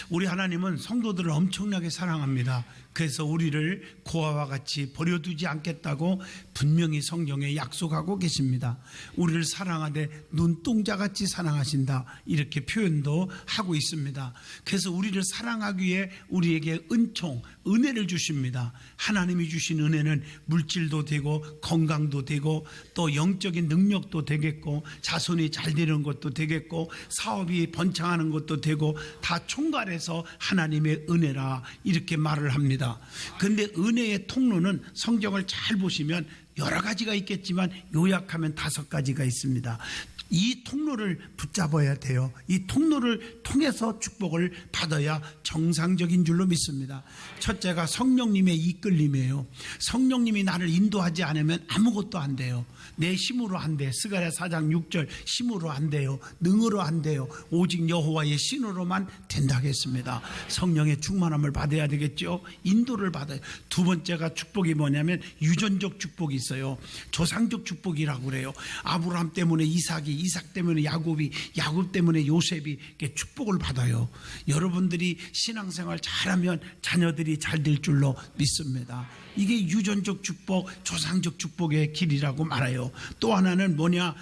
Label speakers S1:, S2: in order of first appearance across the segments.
S1: 우리 하나님은 성도들을 엄청나게 사랑합니다. 그래서 우리를 고아와 같이 버려두지 않겠다고 분명히 성경에 약속하고 계십니다. 우리를 사랑하되 눈동자같이 사랑하신다, 이렇게 표현도 하고 있습니다. 그래서 우리를 사랑하기 위해 우리에게 은총, 은혜를 주십니다. 하나님이 주신 은혜는 물질도 되고 건강도 되고 또 영적인 능력도 되겠고 자손이 잘 되는 것도 되겠고 사업이 번창하는 것도 되고 다 총괄해서 하나님의 은혜라 이렇게 말을 합니다. 그런데 은혜의 통로는 성경을 잘 보시면 여러 가지가 있겠지만 요약하면 5가지가 있습니다. 이 통로를 붙잡아야 돼요. 이 통로를 통해서 축복을 받아야 정상적인 줄로 믿습니다. 첫째가 성령님의 이끌림이에요. 성령님이 나를 인도하지 않으면 아무것도 안 돼요. 내 힘으로 안 돼. 스가랴 4장 6절 힘으로 안 돼요. 능으로 안 돼요. 오직 여호와의 신으로만 된다겠습니다. 성령의 충만함을 받아야 되겠죠. 인도를 받아요. 두 번째가 축복이 뭐냐면 유전적 축복이 있어요. 조상적 축복이라고 그래요. 아브라함 때문에 이삭이, 이삭 때문에 야곱이, 야곱 때문에 요셉이 이렇게 축복을 받아요. 여러분들이 신앙생활 잘하면 자녀들이 잘 될 줄로 믿습니다. 이게 유전적 축복, 조상적 축복의 길이라고 말해요. 또 하나는 뭐냐?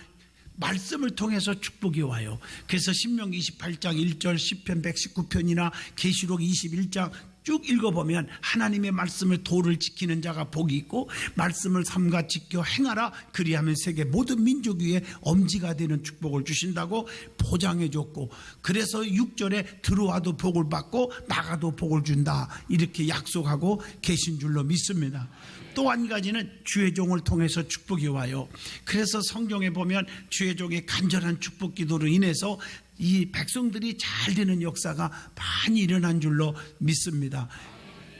S1: 말씀을 통해서 축복이 와요. 그래서 신명기 28장 1절, 시편 119편이나 계시록 21장 쭉 읽어보면 하나님의 말씀을 도를 지키는 자가 복이 있고 말씀을 삼가 지켜 행하라 그리하면 세계 모든 민족 위에 엄지가 되는 축복을 주신다고 보장해 줬고, 그래서 6절에 들어와도 복을 받고 나가도 복을 준다 이렇게 약속하고 계신 줄로 믿습니다. 또 한 가지는 주의 종을 통해서 축복이 와요. 그래서 성경에 보면 주의 종의 간절한 축복 기도로 인해서 이 백성들이 잘 되는 역사가 많이 일어난 줄로 믿습니다.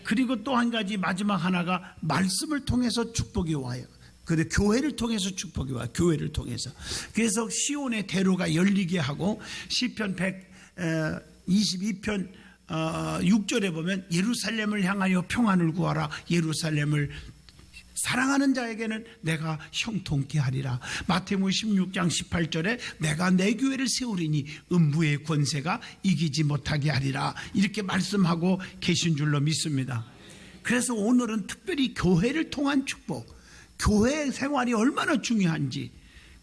S1: 그리고 또 한 가지, 마지막 하나가 말씀을 통해서 축복이 와요. 근데 교회를 통해서 축복이 와요. 교회를 통해서. 그래서 시온의 대로가 열리게 하고 시편 122편 6절에 보면 예루살렘을 향하여 평안을 구하라. 예루살렘을 사랑하는 자에게는 내가 형통케 하리라. 마태복음 16장 18절에 내가 내 교회를 세우리니 음부의 권세가 이기지 못하게 하리라 이렇게 말씀하고 계신 줄로 믿습니다. 그래서 오늘은 특별히 교회를 통한 축복, 교회 생활이 얼마나 중요한지,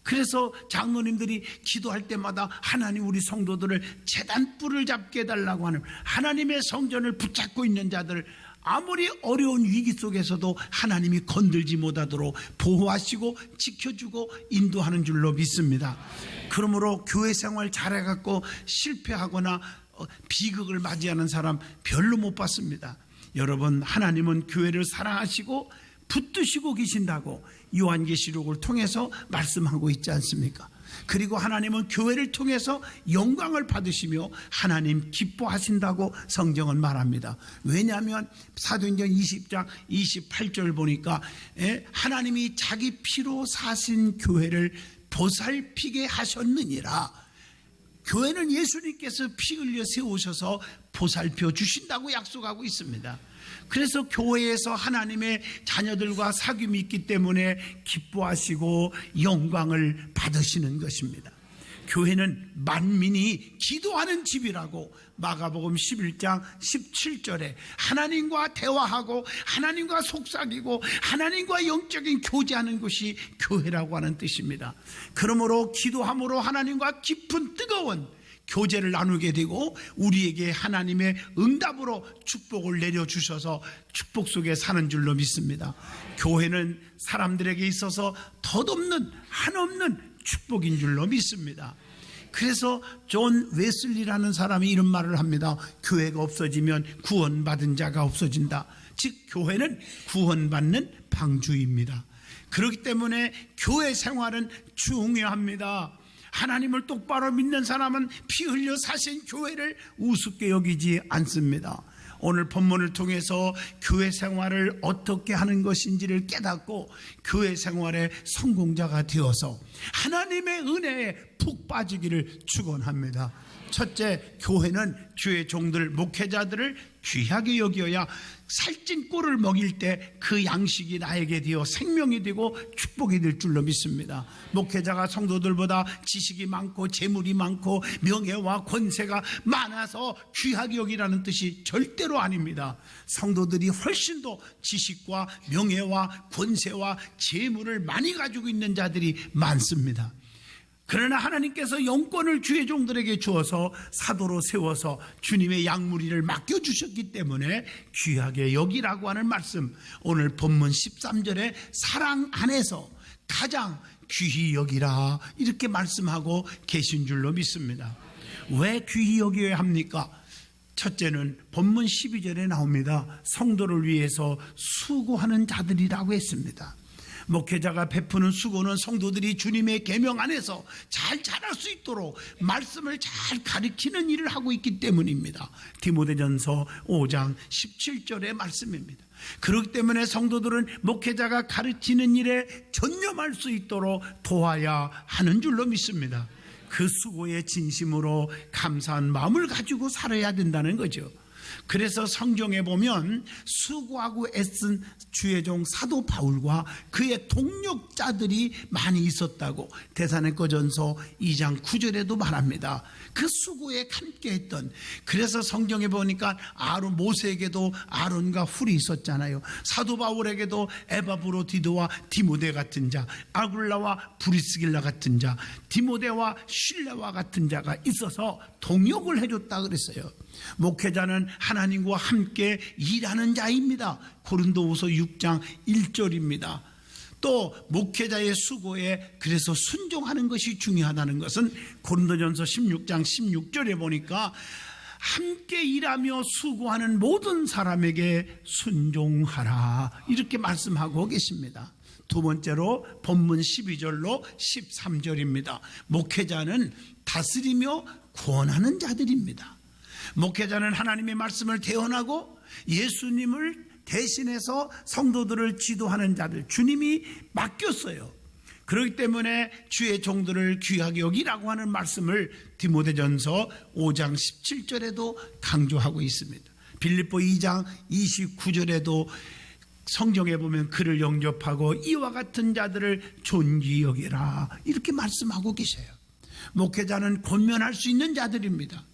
S1: 그래서 장로님들이 기도할 때마다 하나님 우리 성도들을 제단뿔을 잡게 해달라고 하는, 하나님의 성전을 붙잡고 있는 자들 아무리 어려운 위기 속에서도 하나님이 건들지 못하도록 보호하시고 지켜주고 인도하는 줄로 믿습니다. 그러므로 교회 생활 잘해갖고 실패하거나 비극을 맞이하는 사람 별로 못 봤습니다. 여러분, 하나님은 교회를 사랑하시고 붙드시고 계신다고 요한계시록을 통해서 말씀하고 있지 않습니까? 그리고 하나님은 교회를 통해서 영광을 받으시며 하나님 기뻐하신다고 성경은 말합니다. 왜냐하면 사도행전 20장 28절 보니까 하나님이 자기 피로 사신 교회를 보살피게 하셨느니라. 교회는 예수님께서 피 흘려 세우셔서 보살펴 주신다고 약속하고 있습니다. 그래서 교회에서 하나님의 자녀들과 사귐이 있기 때문에 기뻐하시고 영광을 받으시는 것입니다. 교회는 만민이 기도하는 집이라고 마가복음 11장 17절에 하나님과 대화하고 하나님과 속삭이고 하나님과 영적인 교제하는 것이 교회라고 하는 뜻입니다. 그러므로 기도함으로 하나님과 깊은 뜨거운 교제를 나누게 되고 우리에게 하나님의 응답으로 축복을 내려주셔서 축복 속에 사는 줄로 믿습니다. 교회는 사람들에게 있어서 덧없는 한없는 축복인 줄로 믿습니다. 그래서 존 웨슬리라는 사람이 이런 말을 합니다. 교회가 없어지면 구원받은 자가 없어진다. 즉 교회는 구원받는 방주입니다. 그렇기 때문에 교회 생활은 중요합니다. 하나님을 똑바로 믿는 사람은 피 흘려 사신 교회를 우습게 여기지 않습니다. 오늘 본문을 통해서 교회 생활을 어떻게 하는 것인지를 깨닫고 교회 생활의 성공자가 되어서 하나님의 은혜에 푹 빠지기를 축원합니다. 첫째, 교회는 주의 종들, 목회자들을 귀하게 여겨야 살찐 꼴을 먹일 때 그 양식이 나에게 되어 생명이 되고 축복이 될 줄로 믿습니다. 목회자가 성도들보다 지식이 많고 재물이 많고 명예와 권세가 많아서 귀하게 여기라는 뜻이 절대로 아닙니다. 성도들이 훨씬 더 지식과 명예와 권세와 재물을 많이 가지고 있는 자들이 많습니다. 그러나 하나님께서 영권을 주의 종들에게 주어서 사도로 세워서 주님의 양무리를 맡겨주셨기 때문에 귀하게 여기라고 하는 말씀, 오늘 본문 13절에 사랑 안에서 가장 귀히 여기라 이렇게 말씀하고 계신 줄로 믿습니다. 왜 귀히 여겨야 합니까? 첫째는 본문 12절에 나옵니다. 성도를 위해서 수고하는 자들이라고 했습니다. 목회자가 베푸는 수고는 성도들이 주님의 계명 안에서 잘 자랄 수 있도록 말씀을 잘 가르치는 일을 하고 있기 때문입니다. 디모데전서 5장 17절의 말씀입니다. 그렇기 때문에 성도들은 목회자가 가르치는 일에 전념할 수 있도록 도와야 하는 줄로 믿습니다. 그 수고에 진심으로 감사한 마음을 가지고 살아야 된다는 거죠. 그래서 성경에 보면 수고하고 애쓴 주의 종 사도 바울과 그의 동력자들이 많이 있었다고 데살로니가전서 2장 9절에도 말합니다. 그 수고에 함께했던, 그래서 성경에 보니까 모세에게도 아론과 훌이 있었잖아요. 사도 바울에게도 에바브로디도와 디모데 같은 자, 아굴라와 브리스길라 같은 자, 디모데와 실레와 같은 자가 있어서 동역을 해줬다 그랬어요. 목회자는 하나님과 함께 일하는 자입니다. 고린도후서 6장 1절입니다. 또 목회자의 수고에 그래서 순종하는 것이 중요하다는 것은 고린도전서 16장 16절에 보니까 함께 일하며 수고하는 모든 사람에게 순종하라 이렇게 말씀하고 계십니다. 두 번째로 본문 12절로 13절입니다. 목회자는 다스리며 구원하는 자들입니다. 목회자는 하나님의 말씀을 대언하고 예수님을 대신해서 성도들을 지도하는 자들, 주님이 맡겼어요. 그렇기 때문에 주의 종들을 귀하게 여기라고 하는 말씀을 디모데전서 5장 17절에도 강조하고 있습니다. 빌립보 2장 29절에도 성경에 보면 그를 영접하고 이와 같은 자들을 존귀히 여기라 이렇게 말씀하고 계세요. 목회자는 권면할 수 있는 자들입니다.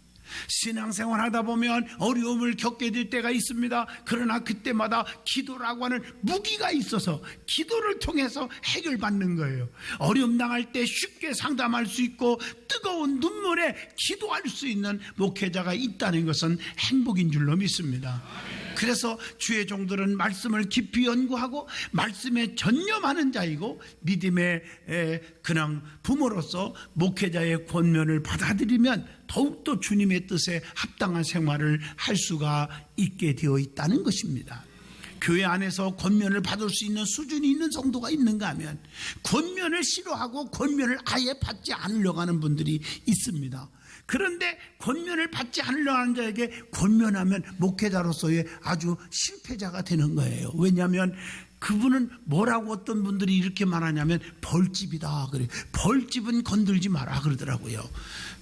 S1: 신앙생활 하다 보면 어려움을 겪게 될 때가 있습니다. 그러나 그때마다 기도라고 하는 무기가 있어서 기도를 통해서 해결받는 거예요. 어려움 당할 때 쉽게 상담할 수 있고 뜨거운 눈물에 기도할 수 있는 목회자가 있다는 것은 행복인 줄로 믿습니다. 그래서 주의 종들은 말씀을 깊이 연구하고 말씀에 전념하는 자이고 믿음의 그냥 부모로서 목회자의 권면을 받아들이면 더욱더 주님의 뜻에 합당한 생활을 할 수가 있게 되어 있다는 것입니다. 교회 안에서 권면을 받을 수 있는 수준이 있는 성도가 있는가 하면 권면을 싫어하고 권면을 아예 받지 않으려고 하는 분들이 있습니다. 그런데 권면을 받지 않으려고 하는 자에게 권면하면 목회자로서의 아주 실패자가 되는 거예요. 왜냐하면 그분은 뭐라고 어떤 분들이 이렇게 말하냐면 벌집이다 그래. 벌집은 건들지 마라 그러더라고요.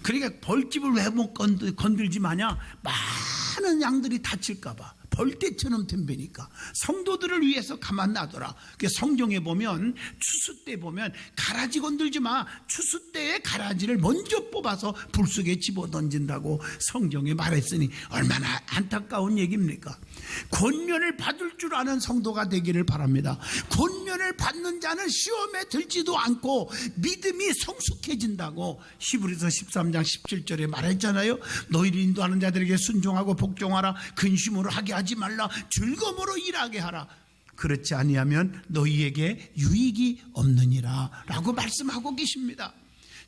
S1: 그러니까 벌집을 왜 못 건들지 마냐? 많은 양들이 다칠까 봐. 벌떼처럼 덤비니까 성도들을 위해서 가만 놔둬라. 성경에 보면 추수 때 보면 가라지 건들지 마. 추수 때에 가라지를 먼저 뽑아서 불 속에 집어던진다고 성경에 말했으니 얼마나 안타까운 얘기입니까? 권면을 받을 줄 아는 성도가 되기를 바랍니다. 권면을 받는 자는 시험에 들지도 않고 믿음이 성숙해진다고 히브리서 13장 17절에 말했잖아요. 너희를 인도하는 자들에게 순종하고 복종하라. 근심으로 하게 하지 말라. 즐거움으로 일하게 하라. 그렇지 아니하면 너희에게 유익이 없느니라 라고 말씀하고 계십니다.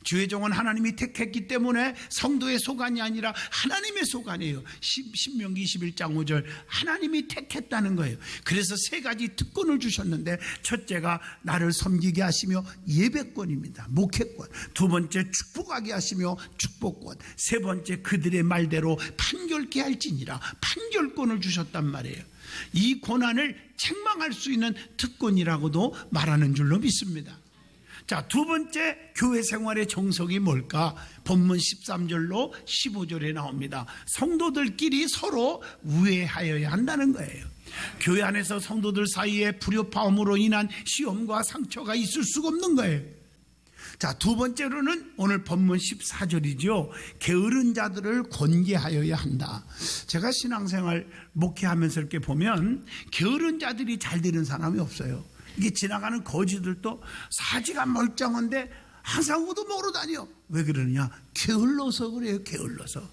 S1: 주의 종은 하나님이 택했기 때문에 성도의 소관이 아니라 하나님의 소관이에요. 신명기 21장 5절 하나님이 택했다는 거예요. 그래서 세 가지 특권을 주셨는데 첫째가 나를 섬기게 하시며 예배권입니다. 목회권. 두 번째 축복하게 하시며 축복권. 세 번째 그들의 말대로 판결케 할지니라 판결권을 주셨단 말이에요. 이 고난을 책망할 수 있는 특권이라고도 말하는 줄로 믿습니다. 자, 두 번째 교회 생활의 정석이 뭘까? 본문 13절로 15절에 나옵니다. 성도들끼리 서로 우애하여야 한다는 거예요. 교회 안에서 성도들 사이에 불협화음으로 인한 시험과 상처가 있을 수가 없는 거예요. 자, 두 번째로는 오늘 본문 14절이죠. 게으른 자들을 권계하여야 한다. 제가 신앙생활 목회하면서 이렇게 보면 게으른 자들이 잘 되는 사람이 없어요. 이게 지나가는 거지들도 사지가 멀쩡한데 항상 얻어먹으러 다녀. 왜 그러느냐? 게을러서 그래요. 게을러서.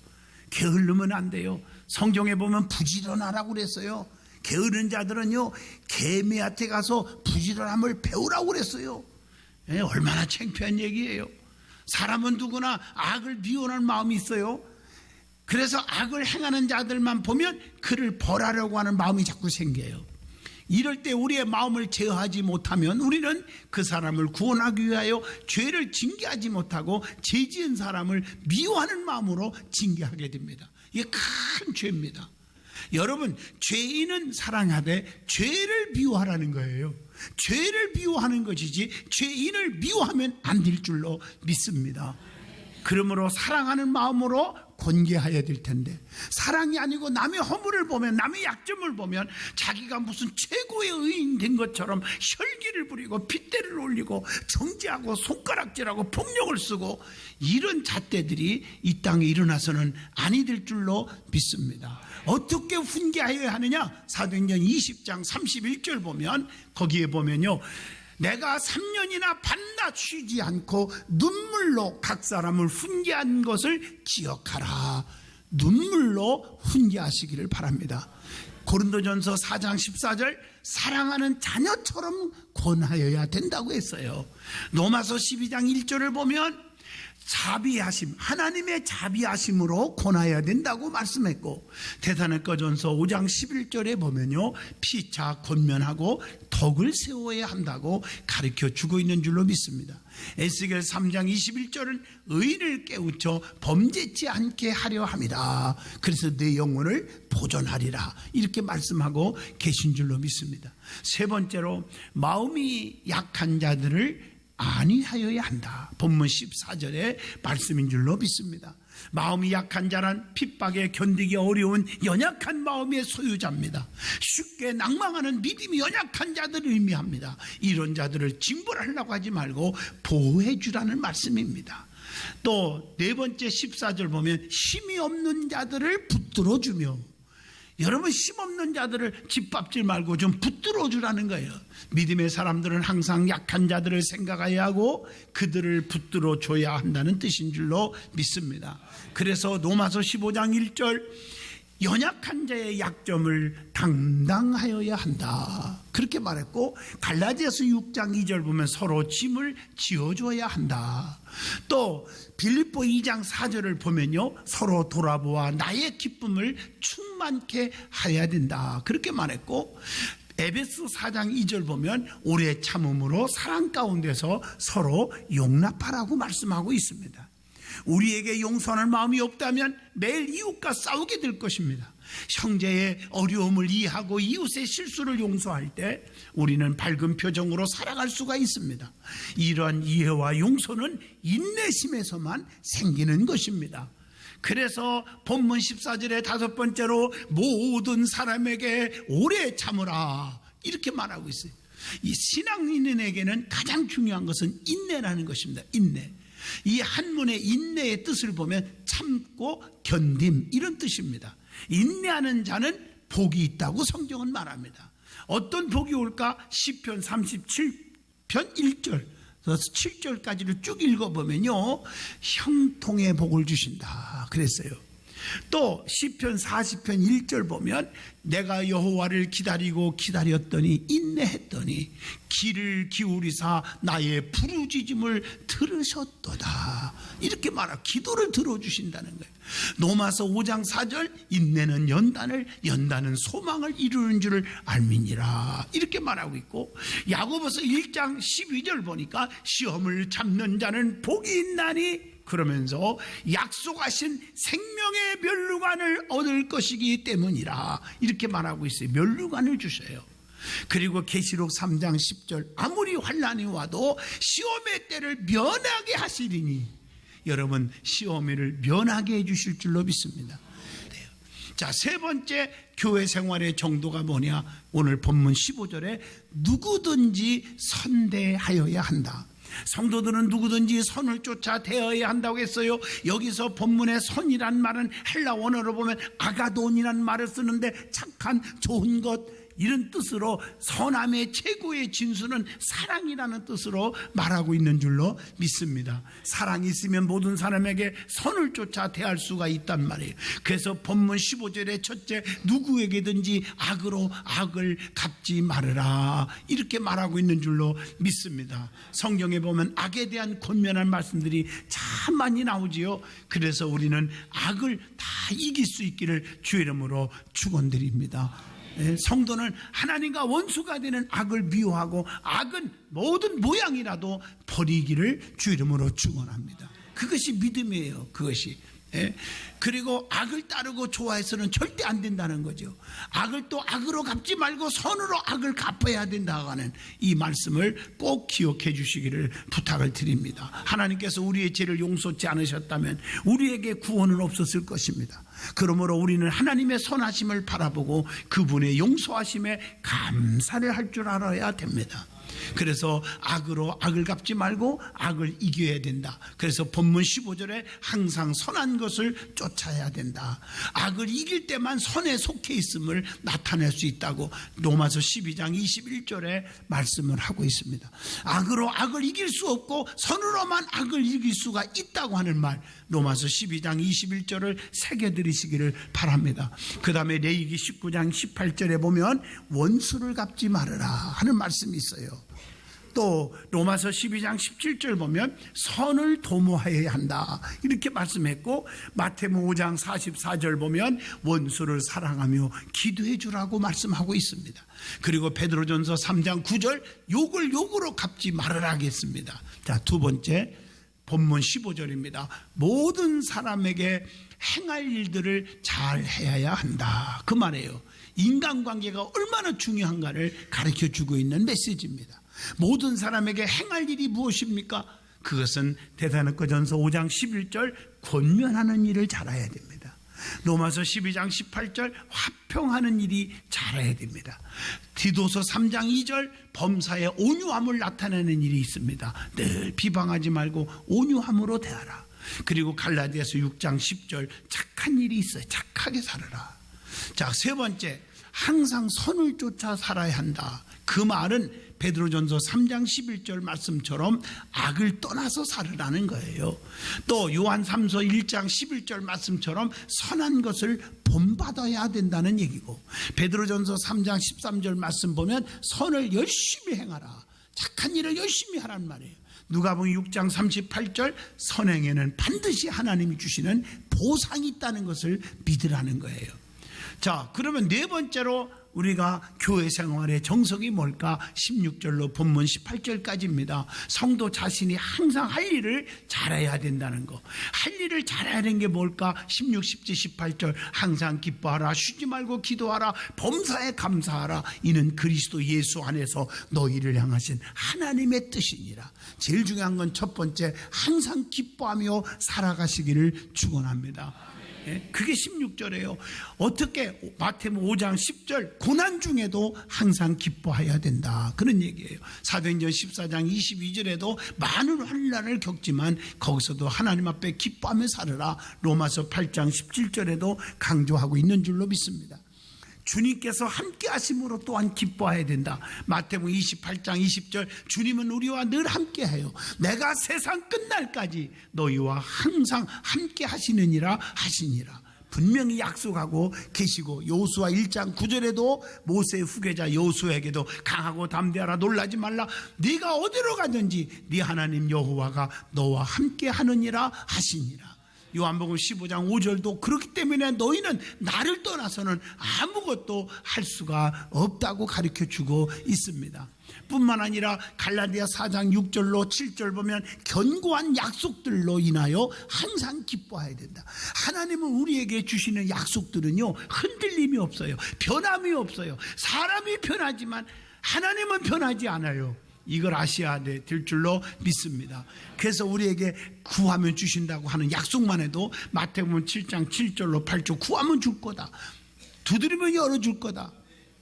S1: 게으르면 안 돼요. 성경에 보면 부지런하라고 그랬어요. 게으른 자들은요, 개미한테 가서 부지런함을 배우라고 그랬어요. 얼마나 창피한 얘기예요. 사람은 누구나 악을 미워하는 마음이 있어요. 그래서 악을 행하는 자들만 보면 그를 벌하려고 하는 마음이 자꾸 생겨요. 이럴 때 우리의 마음을 제어하지 못하면 우리는 그 사람을 구원하기 위하여 죄를 징계하지 못하고 죄 지은 사람을 미워하는 마음으로 징계하게 됩니다. 이게 큰 죄입니다. 여러분, 죄인은 사랑하되 죄를 미워하라는 거예요. 죄를 미워하는 것이지 죄인을 미워하면 안 될 줄로 믿습니다. 그러므로 사랑하는 마음으로 권계해야 될 텐데, 사랑이 아니고 남의 허물을 보면, 남의 약점을 보면 자기가 무슨 최고의 의인 된 것처럼 혈기를 부리고 핏대를 올리고 정죄하고 손가락질하고 폭력을 쓰고, 이런 잣대들이 이 땅에 일어나서는 아니 될 줄로 믿습니다. 어떻게 훈계하여야 하느냐? 사도행전 20장 31절 보면, 거기에 보면요, 내가 3년이나 밤낮 쉬지 않고 눈물로 각 사람을 훈계한 것을 기억하라. 눈물로 훈계하시기를 바랍니다. 고린도전서 4장 14절, 사랑하는 자녀처럼 권하여야 된다고 했어요. 로마서 12장 1절을 보면 자비하심, 하나님의 자비하심으로 권하여야 된다고 말씀했고, 데살로니가전서 5장 11절에 보면요, 피차 권면하고 덕을 세워야 한다고 가르쳐 주고 있는 줄로 믿습니다. 에스겔 3장 21절은 의인을 깨우쳐 범죄치 않게 하려 함이라. 그래서 내 영혼을 보존하리라, 이렇게 말씀하고 계신 줄로 믿습니다. 세 번째로, 마음이 약한 자들을 안위하여야 한다. 본문 14절의 말씀인 줄로 믿습니다. 마음이 약한 자란 핍박에 견디기 어려운 연약한 마음의 소유자입니다. 쉽게 낭망하는 믿음이 연약한 자들을 의미합니다. 이런 자들을 징벌하려고 하지 말고 보호해 주라는 말씀입니다. 또 네 번째 14절 보면 힘이 없는 자들을 붙들어 주며, 여러분, 힘없는 자들을 짓밟지 말고 좀 붙들어 주라는 거예요. 믿음의 사람들은 항상 약한 자들을 생각해야 하고 그들을 붙들어 줘야 한다는 뜻인 줄로 믿습니다. 그래서 로마서 15장 1절, 연약한 자의 약점을 당당하여야 한다, 그렇게 말했고, 갈라디아서 6장 2절 보면 서로 짐을 지어줘야 한다. 또 빌립보 2장 4절을 보면요, 서로 돌아보아 나의 기쁨을 충만케 해야 된다, 그렇게 말했고, 에베소 4장 2절 보면 오래 참음으로 사랑 가운데서 서로 용납하라고 말씀하고 있습니다. 우리에게 용서하는 마음이 없다면 매일 이웃과 싸우게 될 것입니다. 형제의 어려움을 이해하고 이웃의 실수를 용서할 때 우리는 밝은 표정으로 살아갈 수가 있습니다. 이러한 이해와 용서는 인내심에서만 생기는 것입니다. 그래서 본문 14절의 다섯 번째로, 모든 사람에게 오래 참으라, 이렇게 말하고 있어요. 이 신앙인에게는 가장 중요한 것은 인내라는 것입니다. 인내. 이 한문의 인내의 뜻을 보면 참고 견딤, 이런 뜻입니다. 인내하는 자는 복이 있다고 성경은 말합니다. 어떤 복이 올까? 시편 37편 1절 7절까지를 쭉 읽어보면요, 형통의 복을 주신다 그랬어요. 또 시편 40편 1절 보면 내가 여호와를 기다리고 기다렸더니 인내했더니 귀를 기울이사 나의 부르짖음을 들으셨도다, 이렇게 말하고 기도를 들어주신다는 거예요. 로마서 5장 4절, 인내는 연단을, 연단은 소망을 이루는 줄을 알미니라, 이렇게 말하고 있고, 야고보서 1장 12절 보니까 시험을 참는 자는 복이 있나니, 그러면서 약속하신 생명의 면류관을 얻을 것이기 때문이라, 이렇게 말하고 있어요. 면류관을 주셔요. 그리고 계시록 3장 10절 아무리 환난이 와도 시험의 때를 면하게 하시리니, 여러분 시험을 면하게 해주실 줄로 믿습니다. 자, 세 번째 교회 생활의 정도가 뭐냐? 오늘 본문 15절에 누구든지 선대하여야 한다. 성도들은 누구든지 선을 쫓아 대해야 한다고 했어요. 여기서 본문의 선이란 말은 헬라 원어로 보면 아가돈이라는 말을 쓰는데 착한, 좋은 것, 이런 뜻으로 선함의 최고의 진수는 사랑이라는 뜻으로 말하고 있는 줄로 믿습니다. 사랑이 있으면 모든 사람에게 선을 쫓아 대할 수가 있단 말이에요. 그래서 본문 15절의 첫째, 누구에게든지 악으로 악을 갚지 말으라, 이렇게 말하고 있는 줄로 믿습니다. 성경에 보면 악에 대한 권면한 말씀들이 참 많이 나오지요. 그래서 우리는 악을 다 이길 수 있기를 주의 이름으로 축원드립니다. 성도는 하나님과 원수가 되는 악을 미워하고 악은 모든 모양이라도 버리기를 주 이름으로 축원합니다. 그것이 믿음이에요. 그것이. 그리고 악을 따르고 좋아해서는 절대 안 된다는 거죠. 악을 또 악으로 갚지 말고 선으로 악을 갚아야 된다고 하는 이 말씀을 꼭 기억해 주시기를 부탁을 드립니다. 하나님께서 우리의 죄를 용서치 않으셨다면 우리에게 구원은 없었을 것입니다. 그러므로 우리는 하나님의 선하심을 바라보고 그분의 용서하심에 감사를 할 줄 알아야 됩니다. 그래서 악으로 악을 갚지 말고 악을 이겨야 된다. 그래서 본문 15절에 항상 선한 것을 쫓아야 된다. 악을 이길 때만 선에 속해 있음을 나타낼 수 있다고 로마서 12장 21절에 말씀을 하고 있습니다. 악으로 악을 이길 수 없고 선으로만 악을 이길 수가 있다고 하는 말, 로마서 12장 21절을 새겨들이시기를 바랍니다. 그 다음에 레위기 19장 18절에 보면 원수를 갚지 말아라 하는 말씀이 있어요. 또 로마서 12장 17절 보면 선을 도모하여야 한다, 이렇게 말씀했고, 마태복음 5장 44절 보면 원수를 사랑하며 기도해 주라고 말씀하고 있습니다. 그리고 베드로전서 3장 9절 욕을 욕으로 갚지 말으라 하겠습니다. 자, 두 번째 본문 15절입니다. 모든 사람에게 행할 일들을 잘 해야 한다, 그 말이에요. 인간관계가 얼마나 중요한가를 가르쳐주고 있는 메시지입니다. 모든 사람에게 행할 일이 무엇입니까? 그것은 데살로니가전서 5장 11절 권면하는 일을 잘해야 됩니다. 로마서 12장 18절 화평하는 일이 잘해야 됩니다. 디도서 3장 2절 범사에 온유함을 나타내는 일이 있습니다. 늘 비방하지 말고 온유함으로 대하라. 그리고 갈라디아서 6장 10절 착한 일이 있어요. 착하게 살아라. 자, 세 번째, 항상 선을 쫓아 살아야 한다. 그 말은 베드로전서 3장 11절 말씀처럼 악을 떠나서 살으라는 거예요. 또 요한 3서 1장 11절 말씀처럼 선한 것을 본받아야 된다는 얘기고, 베드로전서 3장 13절 말씀 보면 선을 열심히 행하라, 착한 일을 열심히 하란 말이에요. 누가복음 6장 38절 선행에는 반드시 하나님이 주시는 보상이 있다는 것을 믿으라는 거예요. 자, 그러면 네 번째로 우리가 교회 생활의 정석이 뭘까? 16절로 본문 18절까지입니다. 성도 자신이 항상 할 일을 잘해야 된다는 거. 할 일을 잘해야 되는 게 뭘까? 16, 17, 18절 항상 기뻐하라, 쉬지 말고 기도하라, 범사에 감사하라, 이는 그리스도 예수 안에서 너희를 향하신 하나님의 뜻이니라. 제일 중요한 건 첫 번째, 항상 기뻐하며 살아가시기를 축원합니다. 그게 16절이에요. 어떻게? 마태복음 5장 10절 고난 중에도 항상 기뻐해야 된다, 그런 얘기예요. 사도행전 14장 22절에도 많은 환난을 겪지만 거기서도 하나님 앞에 기뻐하며 살아라, 로마서 8장 17절에도 강조하고 있는 줄로 믿습니다. 주님께서 함께 하심으로 또한 기뻐해야 된다. 마태복음 28장 20절 주님은 우리와 늘 함께해요. 내가 세상 끝날까지 너희와 항상 함께 하시느니라 하시니라. 분명히 약속하고 계시고, 여호수아 1장 9절에도 모세의 후계자 여호수아에게도 강하고 담대하라, 놀라지 말라, 네가 어디로 가든지 네 하나님 여호와가 너와 함께 하느니라 하시니라. 요한복음 15장 5절도 그렇기 때문에 너희는 나를 떠나서는 아무것도 할 수가 없다고 가르쳐주고 있습니다. 뿐만 아니라 갈라디아 4장 6절로 7절 보면 견고한 약속들로 인하여 항상 기뻐해야 된다. 하나님은 우리에게 주시는 약속들은요, 흔들림이 없어요. 변함이 없어요. 사람이 변하지만 하나님은 변하지 않아요. 이걸 아셔야 될 줄로 믿습니다. 그래서 우리에게 구하면 주신다고 하는 약속만 해도 마태복음 7장 7절로 8절 구하면 줄 거다. 두드리면 열어줄 거다.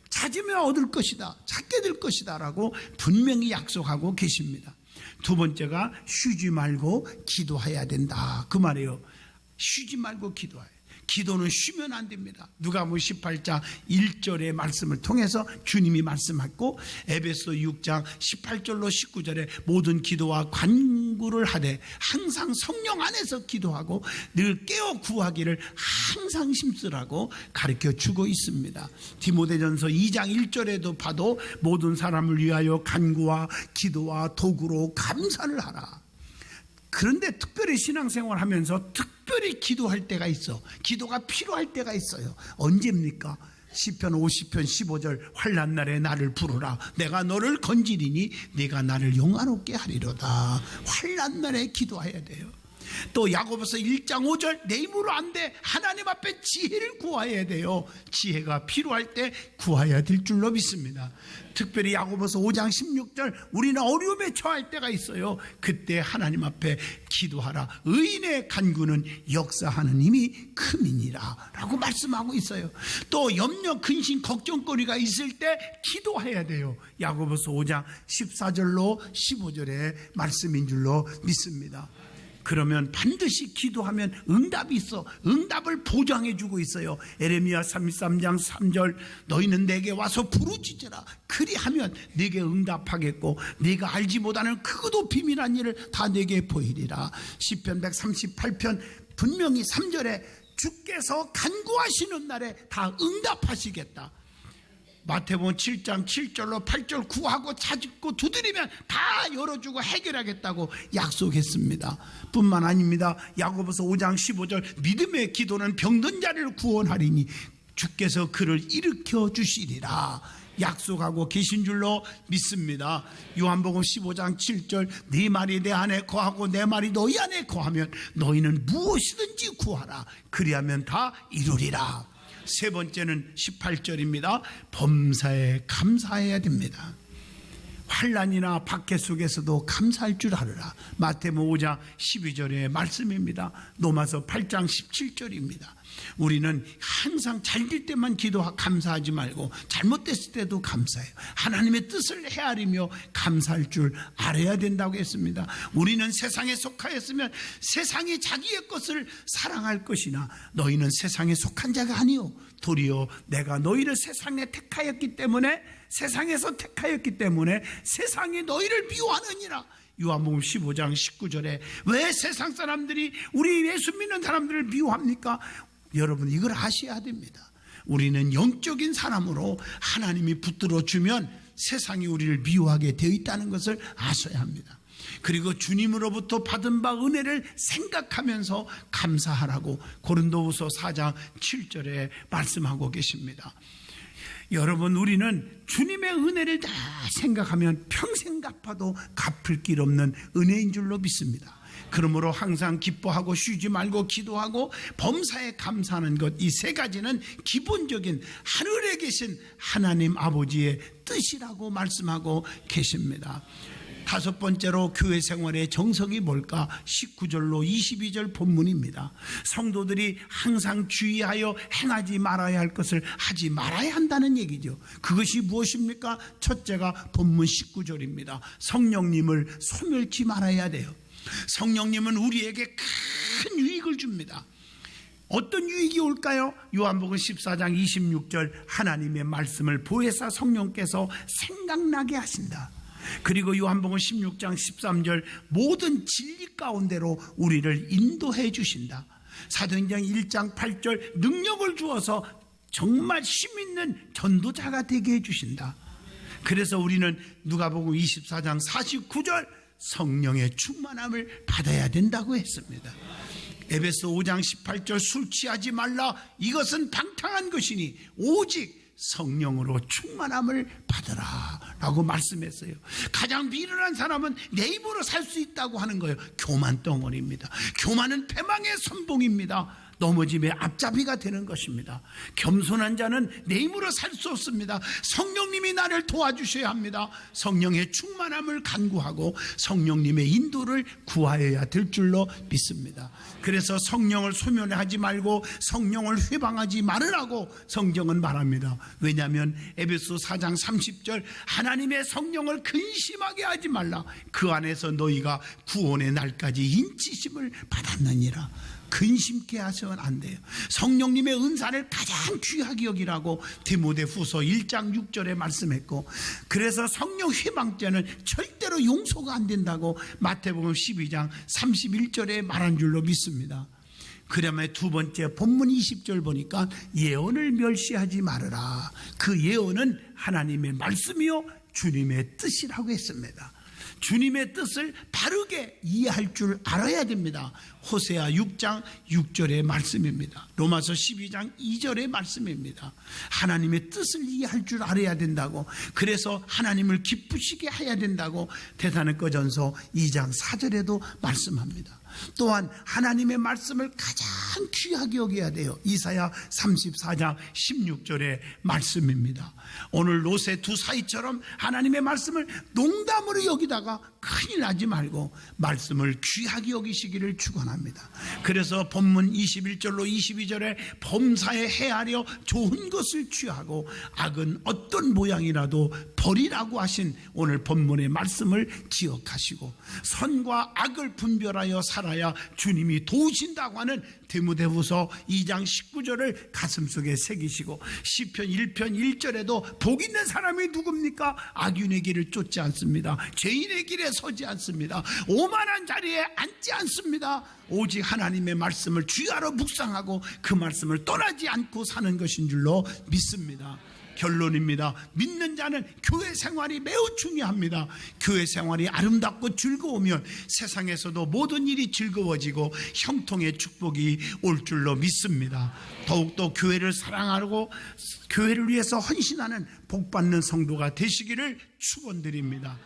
S1: 찾으면 얻을 것이다. 찾게 될 것이다 라고 분명히 약속하고 계십니다. 두 번째가 쉬지 말고 기도해야 된다. 그 말이에요. 쉬지 말고 기도해야. 기도는 쉬면 안 됩니다. 누가복음 18장 1절의 말씀을 통해서 주님이 말씀하고 에베소 6장 18절로 19절에 모든 기도와 간구를 하되 항상 성령 안에서 기도하고 늘 깨어 구하기를 항상 힘쓰라고 가르쳐주고 있습니다. 디모데전서 2장 1절에도 봐도 모든 사람을 위하여 간구와 기도와 도구로 감사를 하라. 그런데 특별히 신앙생활 하면서 특별히 기도할 때가 있어. 기도가 필요할 때가 있어요. 언제입니까? 시편 50편 15절 환난 날에 나를 부르라. 내가 너를 건지리니 네가 나를 영화롭게 하리로다. 환난 날에 기도해야 돼요. 또 야고보서 1장 5절 내 힘으로 안 돼. 하나님 앞에 지혜를 구해야 돼요. 지혜가 필요할 때 구해야 될 줄로 믿습니다. 특별히 야고보서 5장 16절 우리는 어려움에 처할 때가 있어요. 그때 하나님 앞에 기도하라. 의인의 간구는 역사하는 힘이 큼이니라 라고 말씀하고 있어요. 또 염려 근심 걱정거리가 있을 때 기도해야 돼요. 야고보서 5장 14절로 15절의 말씀인 줄로 믿습니다. 그러면 반드시 기도하면 응답이 있어. 응답을 보장해 주고 있어요. 에레미야 33장 3절 너희는 내게 와서 부르짖으라. 그리하면 내게 응답하겠고 네가 알지 못하는 크고도 비밀한 일을 다 내게 보이리라. 시편 138편 분명히 3절에 주께서 간구하시는 날에 다 응답하시겠다. 마태복음 7장 7절로 8절 구하고 찾고 두드리면 다 열어주고 해결하겠다고 약속했습니다. 뿐만 아닙니다. 야고보서 5장 15절 믿음의 기도는 병든 자를 구원하리니 주께서 그를 일으켜 주시리라 약속하고 계신 줄로 믿습니다. 요한복음 15장 7절 네 말이 내 안에 거하고 내 말이 너희 안에 거하면 너희는 무엇이든지 구하라. 그리하면 다 이루리라. 세 번째는 18절입니다. 범사에 감사해야 됩니다. 환난이나 박해 속에서도 감사할 줄 알아라. 마태복음 5장 12절의 말씀입니다. 로마서 8장 17절입니다. 우리는 항상 잘 될 때만 감사하지 말고 잘못됐을 때도 감사해요. 하나님의 뜻을 헤아리며 감사할 줄 알아야 된다고 했습니다. 우리는 세상에 속하였으면 세상이 자기의 것을 사랑할 것이나 너희는 세상에 속한 자가 아니요 도리어 내가 너희를 세상에 택하였기 때문에 세상에서 택하였기 때문에 세상이 너희를 미워하느니라. 요한복음 15장 19절에 왜 세상 사람들이 우리 예수 믿는 사람들을 미워합니까? 여러분 이걸 아셔야 됩니다. 우리는 영적인 사람으로 하나님이 붙들어 주면 세상이 우리를 미워하게 되어 있다는 것을 아셔야 합니다. 그리고 주님으로부터 받은 바 은혜를 생각하면서 감사하라고 고린도후서 4장 7절에 말씀하고 계십니다. 여러분 우리는 주님의 은혜를 다 생각하면 평생 갚아도 갚을 길 없는 은혜인 줄로 믿습니다. 그러므로 항상 기뻐하고 쉬지 말고 기도하고 범사에 감사하는 것, 이 세 가지는 기본적인 하늘에 계신 하나님 아버지의 뜻이라고 말씀하고 계십니다. 다섯 번째로 교회 생활의 정성이 뭘까? 19절로 22절 본문입니다. 성도들이 항상 주의하여 행하지 말아야 할 것을 하지 말아야 한다는 얘기죠. 그것이 무엇입니까? 첫째가 본문 19절입니다. 성령님을 소멸치 말아야 돼요. 성령님은 우리에게 큰 유익을 줍니다. 어떤 유익이 올까요? 요한복음 14장 26절 하나님의 말씀을 보혜사 성령께서 생각나게 하신다. 그리고 요한복음 16장 13절 모든 진리 가운데로 우리를 인도해 주신다. 사도행전 1장 8절 능력을 주어서 정말 힘있는 전도자가 되게 해 주신다. 그래서 우리는 누가복음 24장 49절 성령의 충만함을 받아야 된다고 했습니다. 에베소 5장 18절 술 취하지 말라 이것은 방탕한 것이니 오직 성령으로 충만함을 받으라 라고 말씀했어요. 가장 비련한 사람은 내 힘으로 살 수 있다고 하는 거예요. 교만 덩어리입니다. 교만은 패망의 선봉입니다. 넘어짐의 앞잡이가 되는 것입니다. 겸손한 자는 내 힘으로 살 수 없습니다. 성령님이 나를 도와주셔야 합니다. 성령의 충만함을 간구하고 성령님의 인도를 구하여야 될 줄로 믿습니다. 그래서 성령을 소멸하지 말고 성령을 회방하지 말으라고 성경은 말합니다. 왜냐하면 에베소 4장 30절 하나님의 성령을 근심하게 하지 말라. 그 안에서 너희가 구원의 날까지 인치심을 받았느니라. 근심케 하시면 안 돼요. 성령님의 은사를 가장 귀하게 여기라고 디모데후서 1장 6절에 말씀했고, 그래서 성령 회방죄는 절대로 용서가 안 된다고 마태복음 12장 31절에 말한 줄로 믿습니다. 그다음에 두 번째 본문 20절 보니까 예언을 멸시하지 말으라. 그 예언은 하나님의 말씀이요 주님의 뜻이라고 했습니다. 주님의 뜻을 바르게 이해할 줄 알아야 됩니다. 호세아 6장 6절의 말씀입니다. 로마서 12장 2절의 말씀입니다. 하나님의 뜻을 이해할 줄 알아야 된다고, 그래서 하나님을 기쁘시게 해야 된다고 데살로니가전서 2장 4절에도 말씀합니다. 또한 하나님의 말씀을 가장 귀하게 여겨야 돼요. 이사야 34장 16절의 말씀입니다. 오늘 롯의 두 사이처럼 하나님의 말씀을 농담으로 여기다가 큰일 나지 말고 말씀을 귀하게 여기시기를 축원합니다. 그래서 본문 21절로 22절에 범사에 헤아려 좋은 것을 취하고 악은 어떤 모양이라도 버리라고 하신 오늘 본문의 말씀을 기억하시고 선과 악을 분별하여 살아야 주님이 도우신다고 하는 디모데후서 2장 19절을 가슴속에 새기시고 시편 1편 1절에도 복 있는 사람이 누굽니까? 악인의 길을 쫓지 않습니다. 죄인의 길에 서지 않습니다. 오만한 자리에 앉지 않습니다. 오직 하나님의 말씀을 주야로 묵상하고 그 말씀을 떠나지 않고 사는 것인 줄로 믿습니다. 결론입니다. 믿는 자는 교회 생활이 매우 중요합니다. 교회 생활이 아름답고 즐거우면 세상에서도 모든 일이 즐거워지고 형통의 축복이 올 줄로 믿습니다. 더욱더 교회를 사랑하고 교회를 위해서 헌신하는 복받는 성도가 되시기를 축원드립니다.